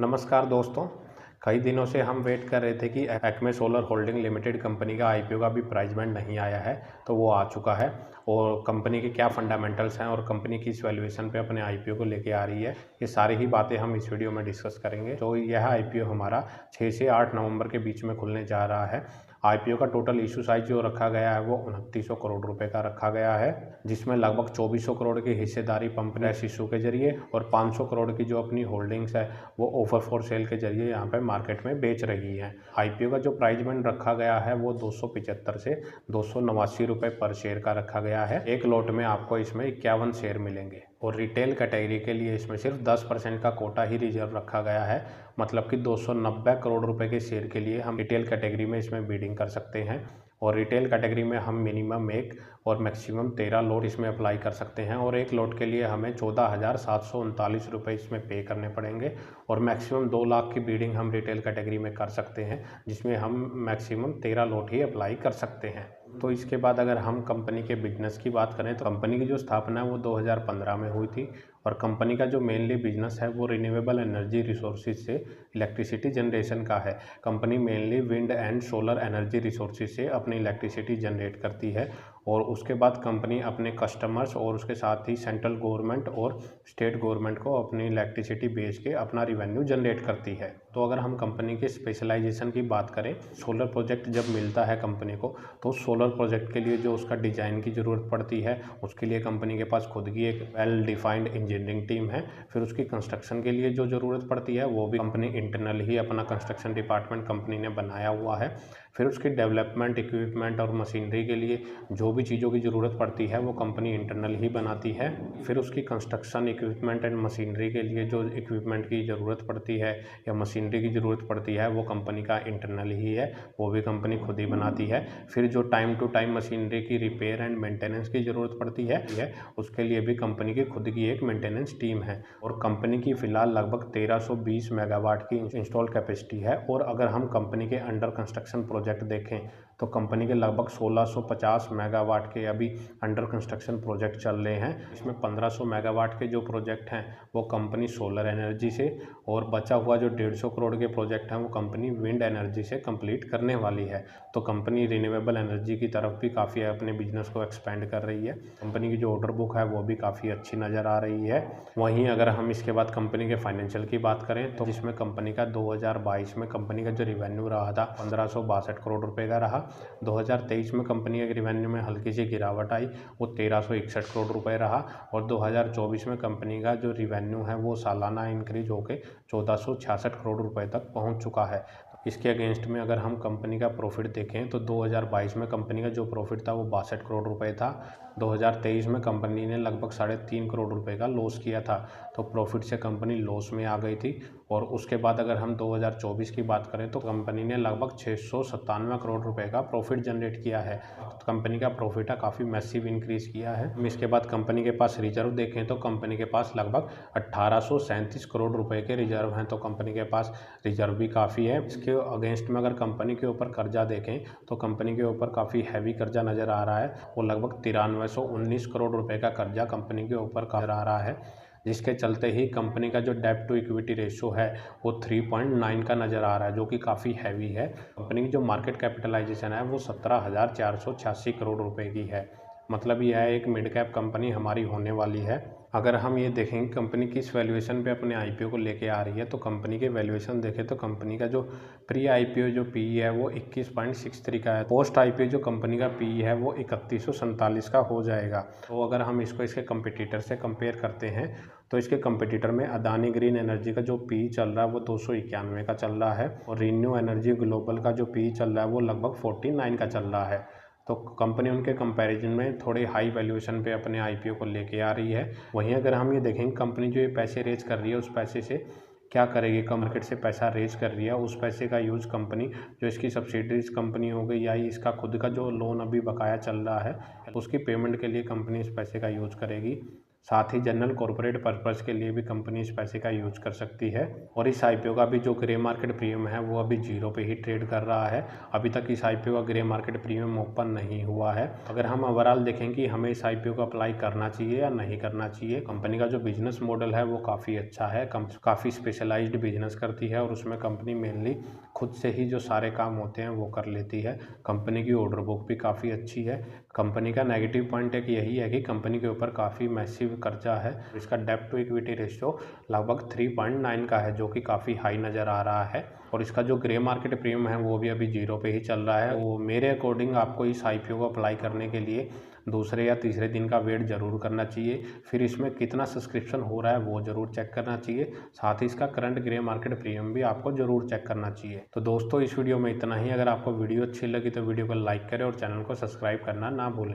नमस्कार दोस्तों। कई दिनों से हम वेट कर रहे थे कि Acme solar holding limited company का आईपीओ का भी प्राइसमेंट नहीं आया है, तो वो आ चुका है। और कंपनी के क्या फंडामेंटल्स हैं और कंपनी किस वैल्यूएशन पे अपने आईपीओ को लेके आ रही है, ये सारी ही बातें हम इस वीडियो में डिस्कस करेंगे। तो यह आईपीओ हमारा 6 से 8 नवंबर के बीच में खुलने जा रहा है। आईपीओ का टोटल इशू साइज जो रखा गया है वो 2900 करोड़ रुपए का रखा गया है, जिसमें लगभग 2400 करोड़ की हिस्सेदारी पंप प्रेस इशू के जरिए और 500 करोड़ की जो अपनी होल्डिंग्स है वो ऑफर फॉर सेल के जरिए यहाँ पे मार्केट में बेच रही है। आईपीओ का जो प्राइस बैंड रखा गया है वो 275 से 289 रुपए पर शेयर का रखा गया है। एक लॉट में आपको इसमें 51 शेयर मिलेंगे और रिटेल कैटेगरी के लिए इसमें सिर्फ 10% का कोटा ही रिजर्व रखा गया है। मतलब कि 290 करोड़ रुपए के शेयर के लिए हम रिटेल कैटेगरी में इसमें बीडिंग कर सकते हैं और रिटेल कैटेगरी में हम मिनिमम 1 और मैक्सिमम 13 लॉट इसमें अप्लाई कर सकते हैं और एक लॉट के लिए हमें 14,739 रुपये इसमें पे करने पड़ेंगे और मैक्सिमम 2 लाख की बीडिंग हम रिटेल कैटेगरी में कर सकते हैं, जिसमें हम मैक्सिमम 13 लॉट ही अप्लाई कर सकते हैं। तो इसके बाद अगर हम कंपनी के बिजनेस की बात करें तो कंपनी की जो स्थापना है वो 2015 में हुई थी और कंपनी का जो मेनली बिजनेस है वो रिन्यूएबल एनर्जी रिसोर्सेज से इलेक्ट्रिसिटी जनरेशन का है। Company mainly wind and solar energy resources से अपनी इलेक्ट्रिसिटी जनरेट करती है और उसके बाद कंपनी अपने कस्टमर्स और उसके साथ ही सेंट्रल गवर्नमेंट और स्टेट गवर्नमेंट को अपनी इलेक्ट्रिसिटी बेच के अपना रिवेन्यू जनरेट करती है। तो अगर हम कंपनी के स्पेशलाइजेशन की बात करें, सोलर प्रोजेक्ट जब मिलता है कंपनी को तो सोलर प्रोजेक्ट के लिए जो उसका डिज़ाइन की ज़रूरत पड़ती है उसके लिए कंपनी के पास खुद की एक वेल डिफाइंड इंजीनियरिंग टीम है। फिर उसकी कंस्ट्रक्शन के लिए जो ज़रूरत पड़ती है वो भी कंपनी इंटरनल ही अपना कंस्ट्रक्शन डिपार्टमेंट कंपनी ने बनाया हुआ है। फिर उसकी डेवलपमेंट इक्विपमेंट और मशीनरी के लिए जो भी चीज़ों की ज़रूरत पड़ती है वो कंपनी इंटरनल ही बनाती है। फिर उसकी कंस्ट्रक्शन इक्विपमेंट एंड मशीनरी के लिए जो इक्विपमेंट की ज़रूरत पड़ती है या मशीनरी की ज़रूरत पड़ती है वो कंपनी का इंटरनल ही है, वो भी कंपनी खुद ही बनाती है। फिर जो टाइम टू टाइम मशीनरी की रिपेयर एंड मेंटेनेंस की ज़रूरत पड़ती है उसके लिए भी कंपनी की खुद की एक मेंटेनेंस टीम है और कंपनी की फ़िलहाल लगभग 1320 मेगावाट की इंस्टॉल कैपेसिटी है। और अगर हम कंपनी के अंडर कंस्ट्रक्शन प्रोजेक्ट देखें तो कंपनी के लगभग 1650 मेगावाट के अभी अंडर कंस्ट्रक्शन प्रोजेक्ट चल रहे हैं। इसमें 1500 मेगावाट के जो प्रोजेक्ट हैं वो कंपनी सोलर एनर्जी से और बचा हुआ जो 150 करोड़ के प्रोजेक्ट हैं वो कंपनी विंड एनर्जी से कंप्लीट करने वाली है। तो कंपनी रिन्यूएबल एनर्जी की तरफ भी काफ़ी अपने बिजनेस को एक्सपेंड कर रही है। कंपनी की जो ऑर्डर बुक है वो भी काफ़ी अच्छी नज़र आ रही है। वहीं अगर हम इसके बाद कंपनी के फाइनेंशियल की बात करें तो जिसमें कंपनी का 2022 में कंपनी का जो रिवेन्यू रहा था 1562 करोड़ रुपए का रहा। 2023 में कंपनी के रिवेन्यू में हल्की सी गिरावट आई, वो 1361 करोड़ रुपए रहा और 2024 में कंपनी का जो रिवेन्यू है वो सालाना इंक्रीज होकर 1466 करोड़ रुपए तक पहुंच चुका है। इसके अगेंस्ट में अगर हम कंपनी का प्रॉफिट देखें तो 2022 में कंपनी का जो प्रॉफिट था वो 62 करोड़ रुपए था। 2023 में कंपनी ने लगभग 3.5 करोड़ रुपए का लॉस किया था, तो प्रॉफिट से कंपनी लॉस में आ गई थी। और उसके बाद अगर हम 2024 की बात करें तो कंपनी ने लगभग 697 करोड़ रुपए का प्रॉफिट जनरेट किया है। तो कंपनी का प्रॉफिट काफ़ी मैसिव इंक्रीज किया है। हम इसके बाद कंपनी के पास रिजर्व देखें तो कंपनी के पास लगभग 1837 करोड़ रुपए के रिजर्व हैं, तो कंपनी के पास रिजर्व भी काफ़ी है। इसके अगेंस्ट में अगर कंपनी के ऊपर कर्जा देखें तो कंपनी के ऊपर काफ़ी हैवी कर्जा नज़र आ रहा है। वो लगभग 9319 करोड़ रुपए का कर्जा कंपनी के ऊपर नज़र आ रहा है, जिसके चलते ही कंपनी का जो डेब्ट टू इक्विटी रेशियो है वो 3.9 का नज़र आ रहा है, जो कि काफ़ी हैवी है। कंपनी की जो मार्केट कैपिटलाइजेशन है वो 17,486 करोड़ रुपए की है। मतलब यह एक मिड कैप कंपनी हमारी होने वाली है। अगर हम ये देखेंगे कंपनी किस वैल्यूएशन पे अपने आईपीओ को लेके आ रही है तो कंपनी के वैल्यूएशन देखें तो कंपनी का जो प्री आईपीओ जो पीई है वो 21.63 का है। पोस्ट आईपीओ जो कंपनी का पीई है वो 3147 का हो जाएगा। तो अगर हम इसको इसके कंपटीटर से कंपेयर करते हैं तो इसके कंपटीटर में अदानी ग्रीन एनर्जी का जो पीई चल रहा है वो 291 का चल रहा है और रीन्यू एनर्जी ग्लोबल का जो पीई चल रहा है वो लगभग 49 का चल रहा है। तो कंपनी उनके कंपैरिजन में थोड़ी हाई वैल्यूएशन पे अपने आईपीओ को लेके आ रही है। वहीं अगर हम ये देखेंगे कंपनी जो ये पैसे रेज कर रही है उस पैसे से क्या करेगी, कम मार्केट से पैसा रेज कर रही है उस पैसे का यूज़ कंपनी जो इसकी सब्सिडरीज कंपनी हो गई या इसका खुद का जो लोन अभी बकाया चल रहा है उसकी पेमेंट के लिए कंपनी इस पैसे का यूज़ करेगी। साथ ही जनरल कॉर्पोरेट पर्पस के लिए भी कंपनी इस पैसे का यूज कर सकती है। और इस आईपीओ का भी जो ग्रे मार्केट प्रीमियम है वो अभी 0 पे ही ट्रेड कर रहा है। अभी तक इस आईपीओ का ग्रे मार्केट प्रीमियम ओपन नहीं हुआ है। अगर हम ओवरऑल देखें कि हमें इस आईपीओ को अप्लाई करना चाहिए या नहीं करना चाहिए, कंपनी का जो बिजनेस मॉडल है वो काफ़ी अच्छा है, काफ़ी स्पेशलाइज्ड बिजनेस करती है और उसमें कंपनी मेनली खुद से ही जो सारे काम होते हैं वो कर लेती है। कंपनी की ऑर्डर बुक भी काफ़ी अच्छी है। कंपनी का नेगेटिव पॉइंट एक यही है कि कंपनी के ऊपर काफ़ी मैसिव कर्जा है। इसका डेब्ट टू इक्विटी रेशियो लगभग 3.9 का है, जो कि काफ़ी हाई नज़र आ रहा है। और इसका जो ग्रे मार्केट प्रीमियम है वो भी अभी 0 पे ही चल रहा है। वो मेरे अकॉर्डिंग आपको इस आईपीओ को अप्लाई करने के लिए दूसरे या तीसरे दिन का वेट ज़रूर करना चाहिए। फिर इसमें कितना सब्सक्रिप्शन हो रहा है वो ज़रूर चेक करना चाहिए। साथ ही इसका करंट ग्रे मार्केट प्रीमियम भी आपको ज़रूर चेक करना चाहिए। तो दोस्तों, इस वीडियो में इतना ही। अगर आपको वीडियो अच्छी लगी तो वीडियो को लाइक करें और चैनल को सब्सक्राइब करना ना भूलें।